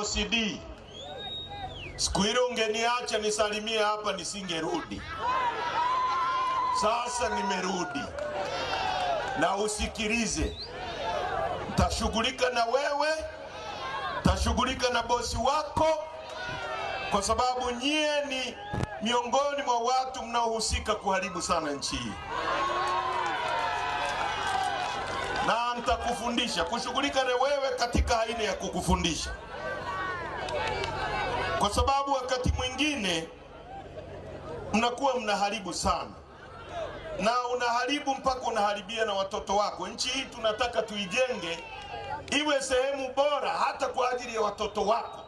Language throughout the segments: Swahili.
OCD, siku ile ungeniacha nisalimie hapa nisingerudi. Sasa nimerudi. Na usikilize. Tashughulika na wewe, tashughulika na bosi wako, kwa sababu nyie ni miongoni mwa watu mnaohusika kuharibu sana nchi hii. Na nitakufundisha kushughulika na wewe katika aina ya kukufundisha. Kwa sababu wakati mwingine mnakuwa mnaharibu sana. Na unaharibu mpaka unaharibia na watoto wako. Nchi hii tunataka tuijenge iwe sehemu bora hata kwa ajili ya watoto wako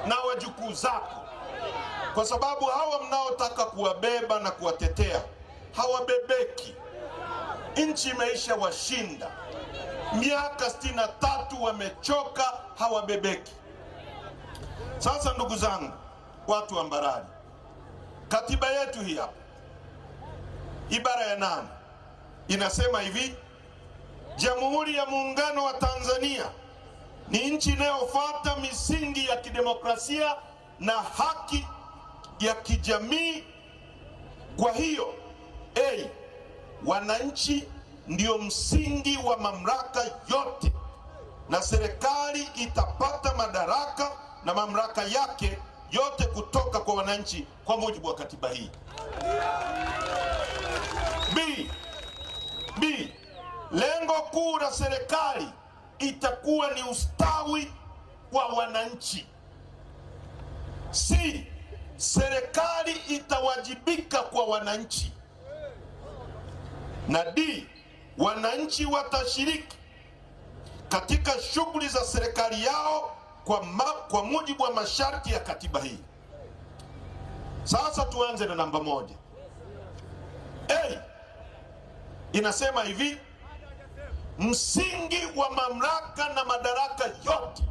na wajukuu zako. Kwa sababu hawa mnaotaka kuwabeba na kuwatetea hawabebeki. Nchi imeisha washinda. Miaka 63 wamechoka, hawabebeki. Sasa ndugu zangu, watu wa Mbarali, katiba yetu hii hapa, ibara ya 8 inasema hivi: Jamhuri ya Muungano wa Tanzania ni nchi inayofuata misingi ya kidemokrasia na haki ya kijamii. Kwa hiyo wananchi ndio msingi wa mamlaka yote, na serikali itapata madaraka na mamlaka yake yote kutoka kwa wananchi kwa mujibu wa katiba hii. B. Lengo kuu la serikali itakuwa ni ustawi wa wananchi. C. Serikali itawajibika kwa wananchi. Na D. Wananchi watashiriki katika shughuli za serikali yao kwa mujibu wa masharti ya katiba hii. Sasa tuanze na namba 1. Inasema hivi: msingi wa mamlaka na madaraka yote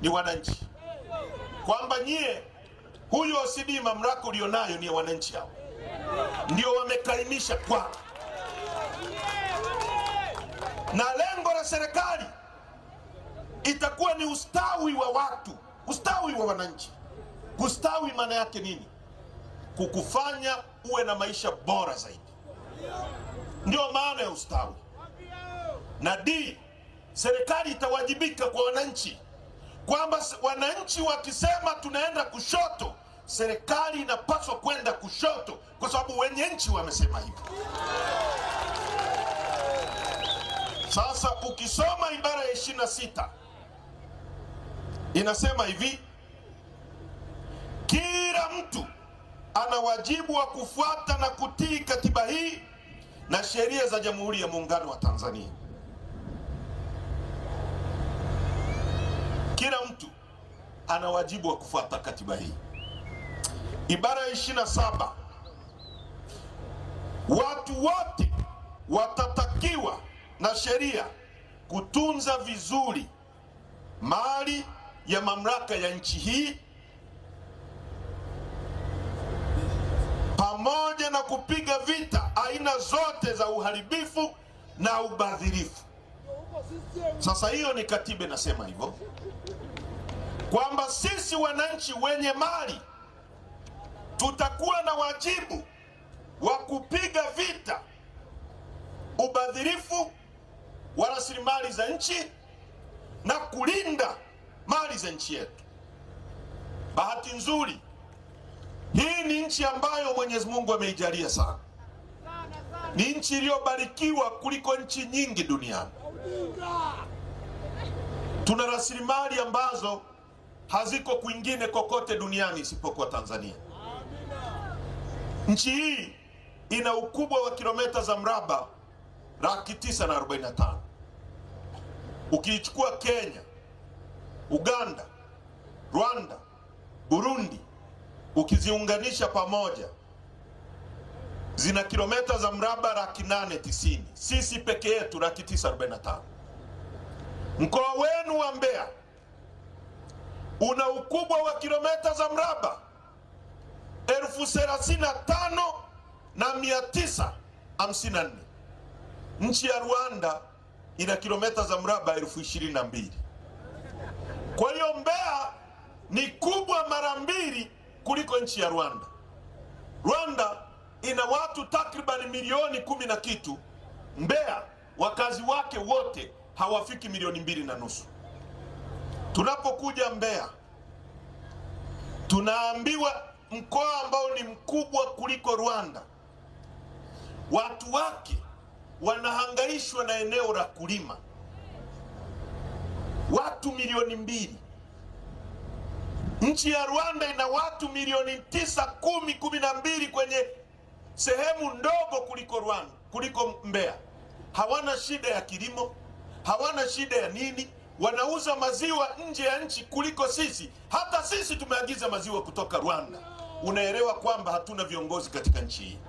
ni wananchi. Kwamba nyie, huyu OCD, mamlaka ulionayo ni wananchi hao. Ndio wamekaimisha kwa. Na lengo la serikali itakuwa ni ustawi wa watu, ustawi wa wananchi. Kustawi maana yake nini? Kukufanya uwe na maisha bora zaidi. Ndio maana ya ustawi. Na D, serikali itawajibika kwa wananchi. Kwamba wananchi wakisema tunaenda kushoto, serikali inapaswa kwenda kushoto, kwa sababu wenye nchi wamesema hivyo. Sasa ukisoma ibara ya 26 inasema hivi: kila mtu ana wajibu wa kufuata na kutii katiba hii na sheria za Jamhuri ya Muungano wa Tanzania. Kila mtu ana wajibu wa kufuata katiba hii. Ibara ya 27, watu wote watatakiwa na sheria kutunza vizuri mali ya mamlaka ya nchi hii pamoja na kupiga vita aina zote za uharibifu na ubadhirifu. Sasa hiyo ni katiba inasema hivyo, kwamba sisi wananchi wenye mali tutakuwa na wajibu wa kupiga vita ubadhirifu wa rasilimali za nchi na kulinda mali za nchi yetu. Bahati nzuri, hii ni nchi ambayo Mwenyezi Mungu ameijalia sana. Ni nchi iliyobarikiwa kuliko nchi nyingi duniani. Tuna rasilimali ambazo haziko kwingine kokote duniani isipokuwa Tanzania. Nchi hii ina ukubwa wa kilomita za mraba 945,000. Ukichukua Kenya, Uganda, Rwanda, Burundi, ukiziunganisha pamoja, zina kilomita za mraba 890,000. Sisi peke yetu 945,000. Mkoa wenu wa Mbeya una ukubwa wa kilomita za mraba 35,954. Nchi ya Rwanda ina kilomita za mraba 22,000. ni kubwa mara 2 kuliko nchi ya Rwanda. Rwanda ina watu takriban milioni 10 na kitu. Mbeya wakazi wake wote hawafiki milioni 2.5. Tunapokuja Mbeya tunaambiwa mkoa ambao ni mkubwa kuliko Rwanda, watu wake wanahangaishwa na eneo la kulima. Watu milioni 2. Nchi ya Rwanda ina watu milioni 9, 10, 12 kwenye sehemu ndogo kuliko Rwanda, kuliko Mbeya. Hawana shida ya kilimo, hawana shida ya nini, wanauza maziwa nje ya nchi kuliko sisi. Hata sisi tumeagiza maziwa kutoka Rwanda. Unaelewa kwamba hatuna viongozi katika nchi hii,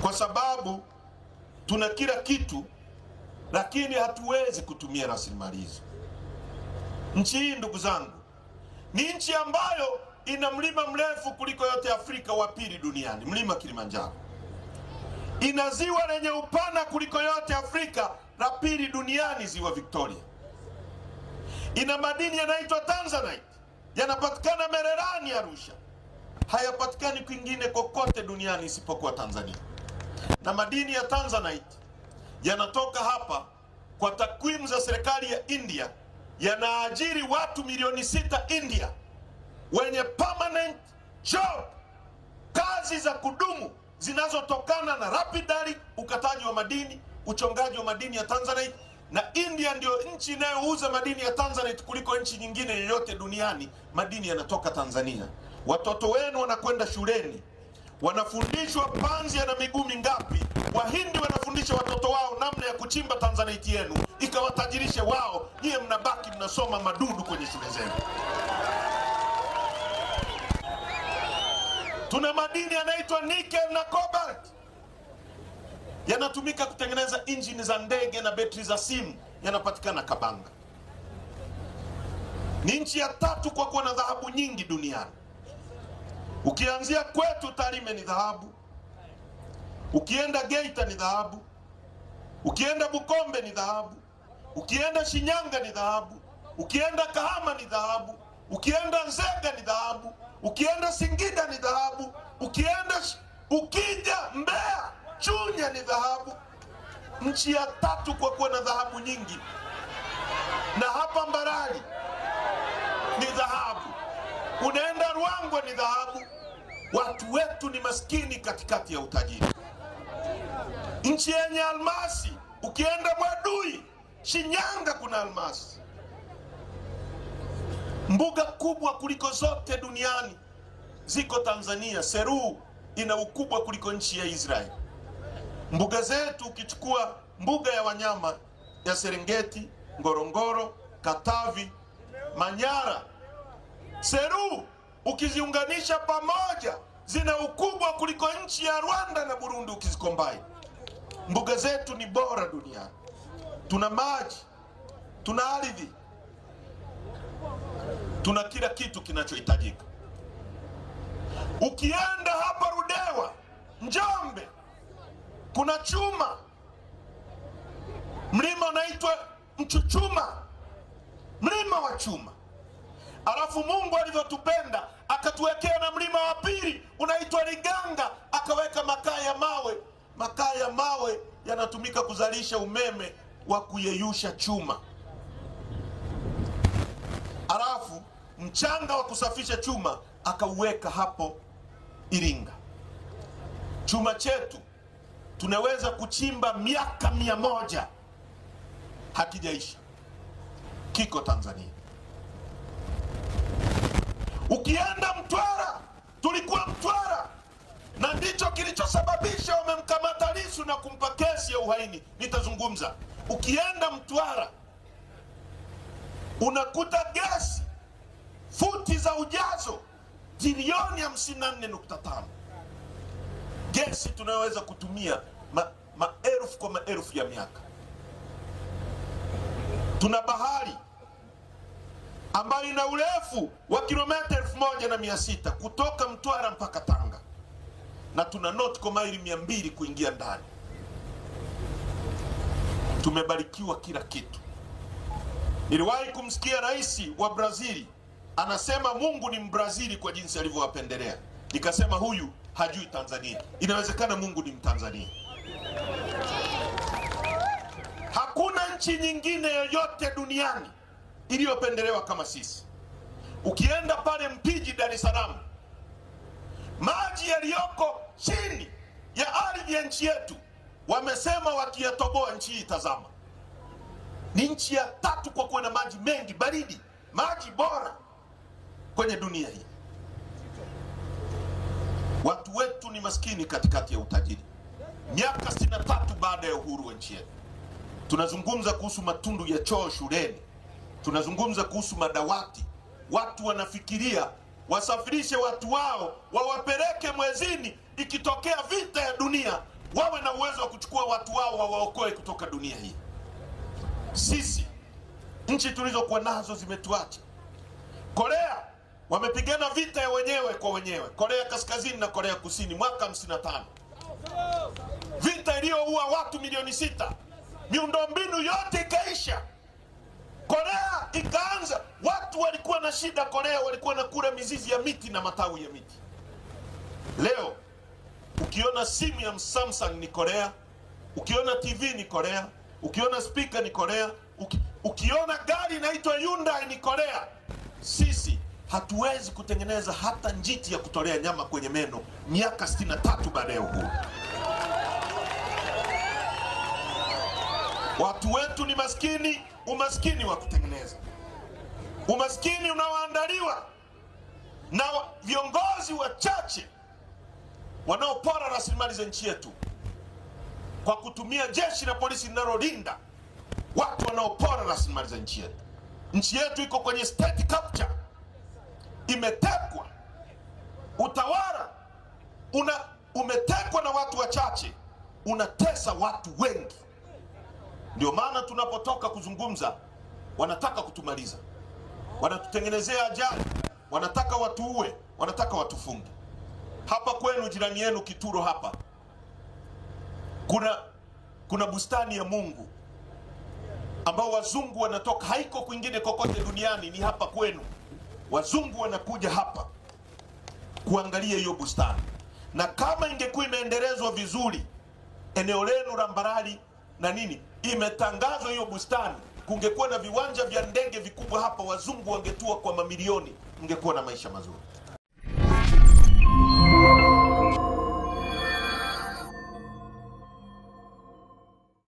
kwa sababu tuna kila kitu lakini hatuwezi kutumia rasilimali hizo. Nchi hii ndugu zangu ni nchi ambayo ina mlima mrefu kuliko yote Afrika, wa 2 duniani, mlima Kilimanjaro. Ina ziwa lenye upana kuliko yote Afrika, la 2 duniani, ziwa Victoria. Ina madini yanaitwa Tanzanite, yanapatikana Mererani, Arusha. Hayapatikani kwingine kokote duniani isipokuwa Tanzania. Na madini ya Tanzanite yanatoka hapa. Kwa takwimu za serikali ya India, yanaajiri watu milioni 6 India, wenye permanent job, kazi za kudumu zinazotokana na lapidary, ukataji wa madini, uchongaji wa madini ya Tanzanite. Na India ndio nchi inayouza madini ya Tanzanite kuliko nchi nyingine yoyote duniani. Madini yanatoka Tanzania. Watoto wenu wanakwenda shuleni, wanafundishwa panzi yana miguu mingapi. Wahindi wanafundisha watoto wao namna ya kuchimba Tanzanite yenu ikawatajirishe wao. Nyie mnabaki mnasoma madudu kwenye shule zenu. Tuna madini yanaitwa nickel na cobalt, yanatumika kutengeneza injini za ndege na betri za simu, yanapatikana Kabanga. Ni nchi ya 3 kwa kuwa na dhahabu nyingi duniani. Ukianzia kwetu Tarime ni dhahabu, ukienda Geita ni dhahabu, ukienda Bukombe ni dhahabu, ukienda Shinyanga ni dhahabu, ukienda Kahama ni dhahabu, ukienda Nzega ni dhahabu, ukienda Singida ni dhahabu, ukija Mbeya, Chunya ni dhahabu. Nchi ya 3 kwa kuwa na dhahabu nyingi. Na hapa Mbarali ni dhahabu, unaenda Ruangwa ni dhahabu. Watu wetu ni maskini katikati ya utajiri. Nchi yenye almasi, ukienda Mwadui, Shinyanga kuna almasi. Mbuga kubwa kuliko zote duniani ziko Tanzania. Seru ina ukubwa kuliko nchi ya Israeli. Mbuga zetu, ukichukua mbuga ya wanyama ya Serengeti, Ngorongoro, Katavi, Manyara, Seru, ukiziunganisha pamoja zina ukubwa kuliko nchi ya Rwanda na Burundi ukizikombai. Mbuga zetu ni bora duniani. Tuna maji, tuna ardhi, tuna kila kitu kinachohitajika. Ukienda hapa Rudewa, Njombe, kuna chuma, mlima unaitwa Mchuchuma, mlima wa chuma. Alafu Mungu alivyotupenda akatuwekea na mlima wa pili unaitwa Liganga, akaweka makaa ya mawe. Makaa ya mawe yanatumika kuzalisha umeme wa kuyeyusha chuma. Alafu mchanga wa kusafisha chuma akauweka hapo Iringa. Chuma chetu tunaweza kuchimba miaka 100 hakijaisha, kiko Tanzania. Ukienda Mtwara, tulikuwa Mtwara, na ndicho kilichosababisha wamemkamata Lissu na kumpa kesi ya uhaini. Nitazungumza. Ukienda Mtwara unakuta gesi futi za ujazo trilioni 54.5. Gesi tunaweza kutumia maelfu kwa maelfu ya miaka. Tuna bahari ambayo ina urefu wa kilomita 1600 kutoka Mtwara mpaka Tanga, na tuna nautical maili 200 kuingia ndani. Tumebarikiwa kila kitu. Niliwahi kumsikia rais wa Brazili anasema Mungu ni Mbrazili kwa jinsi alivyowapendelea. Nikasema huyu hajui Tanzania. Inawezekana Mungu ni Mtanzania. Hakuna nchi nyingine yoyote duniani iliyopendelewa kama sisi. Ukienda pale Mpiji, Dar es Salaam, maji yaliyoko chini ya ardhi ya nchi yetu wamesema wakiyatoboa nchi hii, tazama, ni nchi ya 3 kwa kuwa na maji mengi baridi, maji bora kwenye dunia hii. Watu wetu ni maskini katikati ya utajiri. Miaka 63 baada ya uhuru wa nchi yetu, tunazungumza kuhusu matundu ya choo shuleni, tunazungumza kuhusu madawati. Watu wanafikiria wasafirishe watu wao wawapeleke mwezini, ikitokea vita ya dunia wawe na uwezo wa kuchukua watu wao wawaokoe kutoka dunia hii. Sisi nchi tulizokuwa nazo zimetuacha. Korea wamepigana vita ya wenyewe kwa wenyewe, Korea Kaskazini na Korea Kusini, mwaka 55, vita iliyoua watu milioni 6. Miundombinu yote ikaisha, Korea ikaanza. Watu walikuwa na shida Korea, walikuwa na kula mizizi ya miti na matawi ya miti. Leo ukiona simu ya Samsung ni Korea, ukiona TV ni Korea, ukiona speaker ni Korea, ukiona gari inaitwa Hyundai ni Korea. Sisi hatuwezi kutengeneza hata njiti ya kutolea nyama kwenye meno miaka 63 baada ya uhuru. Watu wetu ni maskini, umaskini wa kutengeneza, umaskini unaoandaliwa na viongozi wachache wanaopora rasilimali za nchi yetu kwa kutumia jeshi na polisi linalolinda watu wanaopora rasilimali za nchi yetu. Nchi yetu iko kwenye state capture, imetekwa. Utawala umetekwa na watu wachache, unatesa watu wengi. Ndio maana tunapotoka kuzungumza wanataka kutumaliza, wanatutengenezea ajali, wanataka watuue, wanataka watufunge. Hapa kwenu, jirani yenu Kituro hapa, kuna bustani ya Mungu ambao wazungu wanatoka, haiko kwingine kokote duniani, ni hapa kwenu. Wazungu wanakuja hapa kuangalia hiyo bustani, na kama ingekuwa imeendelezwa vizuri, eneo lenu la Mbarali na nini, imetangazwa hiyo bustani, kungekuwa na viwanja vya ndege vikubwa hapa, wazungu wangetua kwa mamilioni, mngekuwa na maisha mazuri.